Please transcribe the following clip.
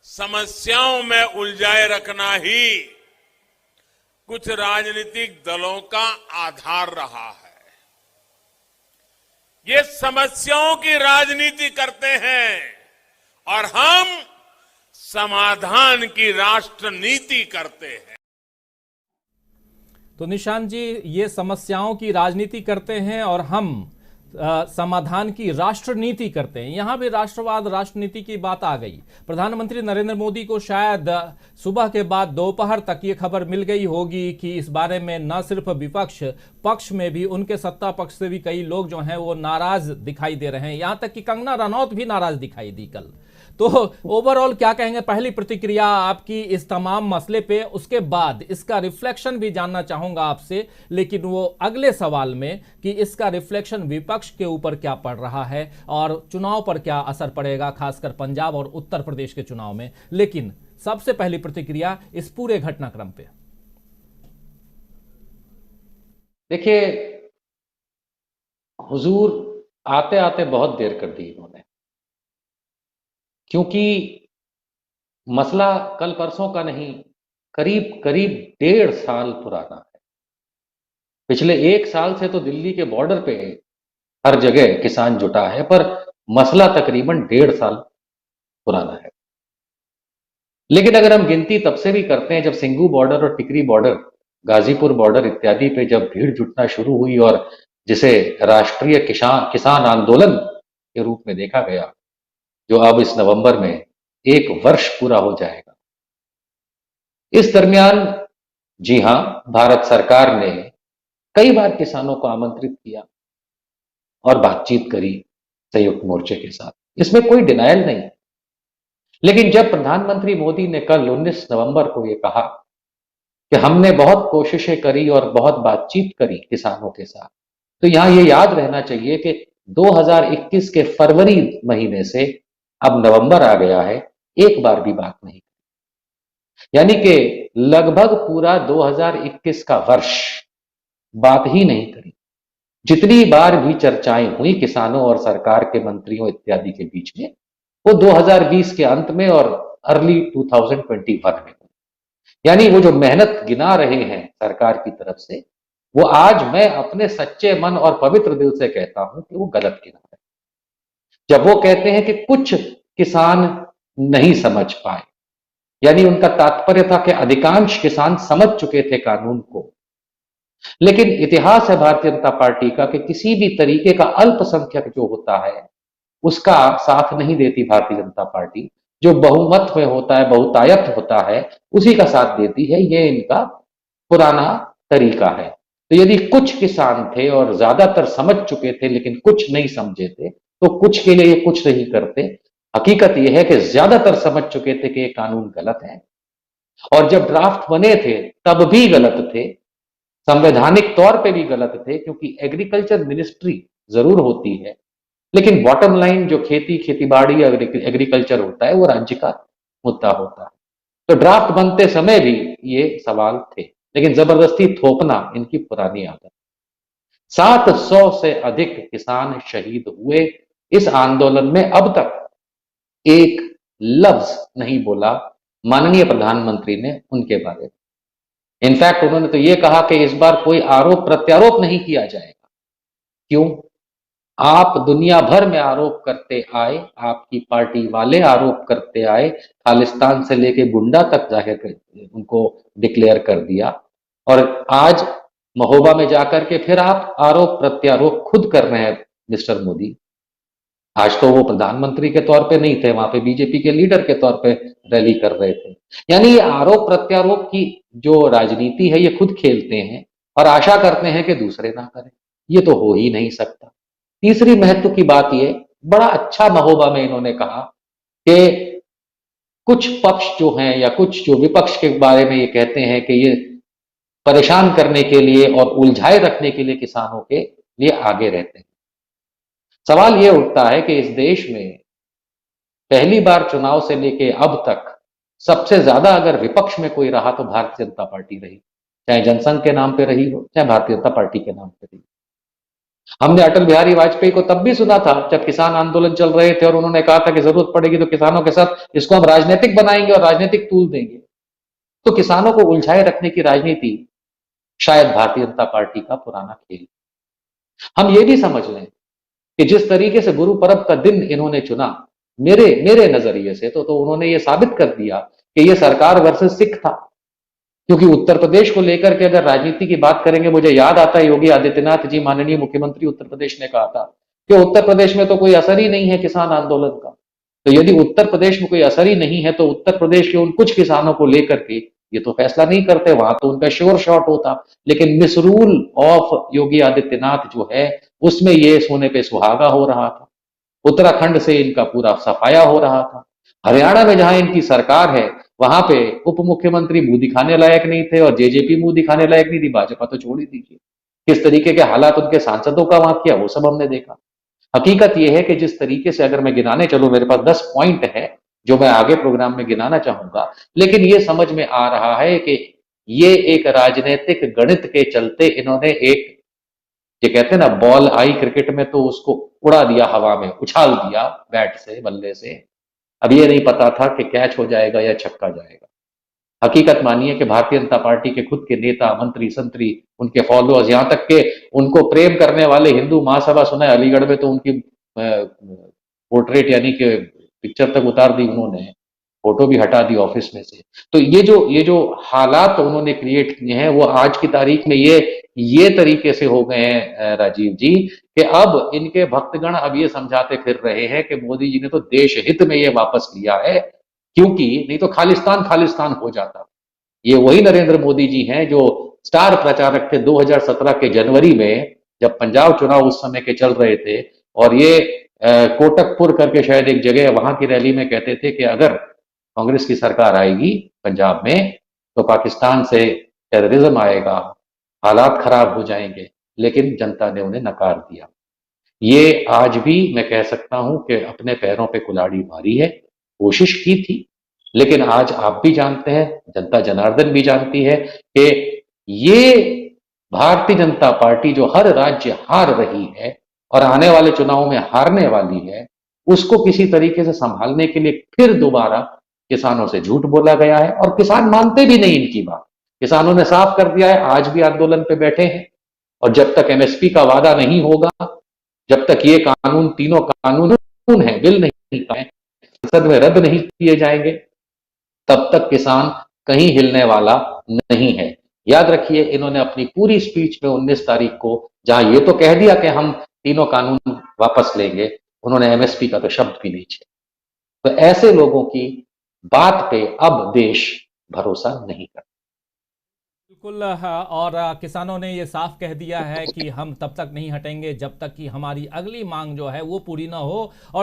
समस्याओं में उलझाए रखना ही कुछ राजनीतिक दलों का आधार रहा है। ये समस्याओं की राजनीति करते हैं और हम समाधान की राष्ट्र नीति करते हैं। तो निशांत जी, ये समस्याओं की राजनीति करते हैं और हम समाधान की राष्ट्र नीति करते हैं। यहां भी राष्ट्रवाद राष्ट्रनीति की बात आ गई। प्रधानमंत्री नरेंद्र मोदी को शायद सुबह के बाद दोपहर तक ये खबर मिल गई होगी कि इस बारे में न सिर्फ विपक्ष पक्ष में भी, उनके सत्ता पक्ष से भी कई लोग जो हैं वो नाराज दिखाई दे रहे हैं। यहां तक कि कंगना रनौत भी नाराज दिखाई दी कल। तो ओवरऑल क्या कहेंगे, पहली प्रतिक्रिया आपकी इस तमाम मसले पे, उसके बाद इसका रिफ्लेक्शन भी जानना चाहूंगा आपसे, लेकिन वो अगले सवाल में कि इसका रिफ्लेक्शन विपक्ष के ऊपर क्या पड़ रहा है और चुनाव पर क्या असर पड़ेगा, खासकर पंजाब और उत्तर प्रदेश के चुनाव में। लेकिन सबसे पहली प्रतिक्रिया इस पूरे घटनाक्रम पे। देखिए, हुजूर आते आते बहुत देर कर दी इन्होंने, क्योंकि मसला कल परसों का नहीं, करीब करीब 1.5 साल पुराना है। पिछले 1 साल से तो दिल्ली के बॉर्डर पे हर जगह किसान जुटा है, पर मसला तकरीबन 1.5 साल पुराना है। लेकिन अगर हम गिनती तब से भी करते हैं जब सिंघू बॉर्डर और टिकरी बॉर्डर, गाजीपुर बॉर्डर इत्यादि पे जब भीड़ जुटना शुरू हुई और जिसे राष्ट्रीय किसान आंदोलन के रूप में देखा गया, जो अब इस नवंबर में 1 वर्ष पूरा हो जाएगा। इस दरमियान जी हां, भारत सरकार ने कई बार किसानों को आमंत्रित किया और बातचीत करी संयुक्त मोर्चे के साथ, इसमें कोई डिनायल नहीं। लेकिन जब प्रधानमंत्री मोदी ने कल 19 नवंबर को यह कहा कि हमने बहुत कोशिशें करी और बहुत बातचीत करी किसानों के साथ, तो यहां यह याद रहना चाहिए कि 2021 के फरवरी महीने से अब नवंबर आ गया है, एक बार भी बात नहीं। यानी कि लगभग पूरा 2021 का वर्ष बात ही नहीं करी। जितनी बार भी चर्चाएं हुई किसानों और सरकार के मंत्रियों इत्यादि के बीच में, वो 2020 के अंत में और अर्ली 2021 में। यानी वो जो मेहनत गिना रहे हैं सरकार की तरफ से, वो आज मैं अपने सच्चे मन और पवित्र दिल से कहता हूं कि वो गलत गिना है। जब वो कहते हैं कि कुछ किसान नहीं समझ पाए, यानी उनका तात्पर्य था कि अधिकांश किसान समझ चुके थे कानून को। लेकिन इतिहास है भारतीय जनता पार्टी का कि किसी भी तरीके का अल्पसंख्यक जो होता है उसका साथ नहीं देती भारतीय जनता पार्टी। जो बहुमत में होता है, बहुतायत होता है, उसी का साथ देती है। ये इनका पुराना तरीका है। तो यदि कुछ किसान थे और ज्यादातर समझ चुके थे लेकिन कुछ नहीं समझे थे, तो कुछ के लिए ये कुछ नहीं करते। हकीकत यह है कि ज्यादातर समझ चुके थे कि ये कानून गलत है, और जब ड्राफ्ट बने थे तब भी गलत थे, संवैधानिक तौर पे भी गलत थे, क्योंकि एग्रीकल्चर मिनिस्ट्री जरूर होती है लेकिन बॉटम लाइन जो खेतीबाड़ी एग्रीकल्चर होता है वो राज्य का मुद्दा होता है। तो ड्राफ्ट बनते समय भी ये सवाल थे, लेकिन जबरदस्ती थोपना इनकी पुरानी आदत। 700 से अधिक किसान शहीद हुए इस आंदोलन में। अब तक एक लफ्ज नहीं बोला माननीय प्रधानमंत्री ने उनके बारे में। इनफैक्ट उन्होंने तो यह कहा कि इस बार कोई आरोप प्रत्यारोप नहीं किया जाएगा। क्यों? आप दुनिया भर में आरोप करते आए, आपकी पार्टी वाले आरोप करते आए, खालिस्तान से लेके गुंडा तक जाकर उनको डिक्लेयर कर दिया, और आज महोबा में जाकर के फिर आप आरोप प्रत्यारोप खुद कर रहे हैं मिस्टर मोदी। आज तो वो प्रधानमंत्री के तौर पे नहीं थे, वहां पे बीजेपी के लीडर के तौर पे रैली कर रहे थे। यानी ये आरोप प्रत्यारोप की जो राजनीति है ये खुद खेलते हैं और आशा करते हैं कि दूसरे ना करें। ये तो हो ही नहीं सकता। तीसरी महत्व की बात ये, बड़ा अच्छा महोबा में इन्होंने कहा कि कुछ पक्ष जो हैं या कुछ जो विपक्ष के बारे में ये कहते हैं कि ये परेशान करने के लिए और उलझाए रखने के लिए किसानों के लिए आगे रहते हैं। सवाल ये उठता है कि इस देश में पहली बार चुनाव से लेके अब तक सबसे ज्यादा अगर विपक्ष में कोई रहा तो भारतीय जनता पार्टी रही, चाहे जनसंघ के नाम पे रही हो, चाहे भारतीय जनता पार्टी के नाम पे रही। हमने अटल बिहारी वाजपेयी को तब भी सुना था जब किसान आंदोलन चल रहे थे और उन्होंने कहा था कि जरूरत पड़ेगी तो किसानों के साथ इसको हम राजनीतिक बनाएंगे और राजनीतिक तूल देंगे। तो किसानों को उलझाए रखने की राजनीति शायद भारतीय जनता पार्टी का पुराना खेल। हम ये भी समझ लें कि जिस तरीके से गुरु पर्व का दिन इन्होंने चुना, मेरे मेरे नजरिए से तो उन्होंने ये साबित कर दिया कि ये सरकार वर्सेस सिख था। क्योंकि उत्तर प्रदेश को लेकर के अगर राजनीति की बात करेंगे, मुझे याद आता है योगी आदित्यनाथ जी, माननीय मुख्यमंत्री उत्तर प्रदेश ने कहा था कि उत्तर प्रदेश में तो कोई असर ही नहीं है किसान आंदोलन का। तो यदि उत्तर प्रदेश में कोई असर ही नहीं है तो उत्तर प्रदेश के उन कुछ किसानों को लेकर के ये तो फैसला नहीं करते, वहां तो उनका श्योर शॉट होता। लेकिन मिसरूल ऑफ योगी आदित्यनाथ जो है उसमें ये सोने पे सुहागा हो रहा था। उत्तराखंड से इनका पूरा सफाया हो रहा था। हरियाणा में जहां इनकी सरकार है वहां पे उप मुख्यमंत्री मुंह दिखाने लायक नहीं थे और जेजेपी मुंह दिखाने लायक नहीं थी, भाजपा तो छोड़ ही दीजिए। किस तरीके के हालात उनके सांसदों का वहां किया वो सब हमने देखा। हकीकत यह है कि जिस तरीके से अगर मैं गिनाने चलूं, मेरे पास 10 पॉइंट है जो मैं आगे प्रोग्राम में गिनाना चाहूंगा, लेकिन ये समझ में आ रहा है कि ये एक राजनीतिक गणित के चलते इन्होंने एक, ये कहते हैं ना बॉल आई क्रिकेट में, तो उसको उड़ा दिया हवा में, उछाल दिया बैट से, बल्ले से। अब ये नहीं पता था कि कैच हो जाएगा या छक्का जाएगा। हकीकत मानिए कि भारतीय जनता पार्टी के खुद के नेता, मंत्री, संतरी, उनके फॉलोअर्स, यहां तक के उनको प्रेम करने वाले हिंदू महासभा, सुना है अलीगढ़ में तो उनकी पोर्ट्रेट यानी कि पिक्चर तक उतार दी उन्होंने, फोटो भी हटा दी ऑफिस में से। तो ये जो हालात उन्होंने क्रिएट किए हैं वो आज की तारीख में ये तरीके से हो गए हैं राजीव जी, कि अब इनके भक्तगण अब ये समझाते फिर रहे हैं कि मोदी जी ने तो देश हित में ये वापस लिया है, क्योंकि नहीं तो खालिस्तान खालिस्तान हो जाता। ये वही नरेंद्र मोदी जी हैं जो स्टार प्रचारक थे 2017 के जनवरी में, जब पंजाब चुनाव उस समय के चल रहे थे, और ये कोटकपुर करके शायद एक जगह, वहां की रैली में कहते थे कि अगर कांग्रेस की सरकार आएगी पंजाब में तो पाकिस्तान से टेररिज्म आएगा, हालात खराब हो जाएंगे। लेकिन जनता ने उन्हें नकार दिया। ये आज भी मैं कह सकता हूं कि अपने पैरों पे कुल्हाड़ी मारी है, कोशिश की थी, लेकिन आज आप भी जानते हैं, जनता जनार्दन भी जानती है कि ये भारतीय जनता पार्टी जो हर राज्य हार रही है और आने वाले चुनाव में हारने वाली है, उसको किसी तरीके से संभालने के लिए फिर दोबारा किसानों से झूठ बोला गया है और किसान मानते भी नहीं इनकी बात। किसानों ने साफ कर दिया है, आज भी आंदोलन पे बैठे हैं, और जब तक एमएसपी का वादा नहीं होगा, जब तक ये कानून, तीनों कानून है, बिल नहीं आए, संसद में रद्द नहीं किए जाएंगे, तब तक किसान कहीं हिलने वाला नहीं है। याद रखिए, इन्होंने अपनी पूरी स्पीच में 19 तारीख को जहां ये तो कह दिया कि हम तीनों कानून वापस लेंगे, उन्होंने एमएसपी का तो शब्द भी नहीं छेड़ा। तो ऐसे लोगों की बात पे अब देश भरोसा नहीं करता। बिल्कुल। हाँ, और किसानों ने ये साफ कह दिया है कि हम तब तक नहीं हटेंगे जब तक कि हमारी अगली मांग जो है वो पूरी ना हो। और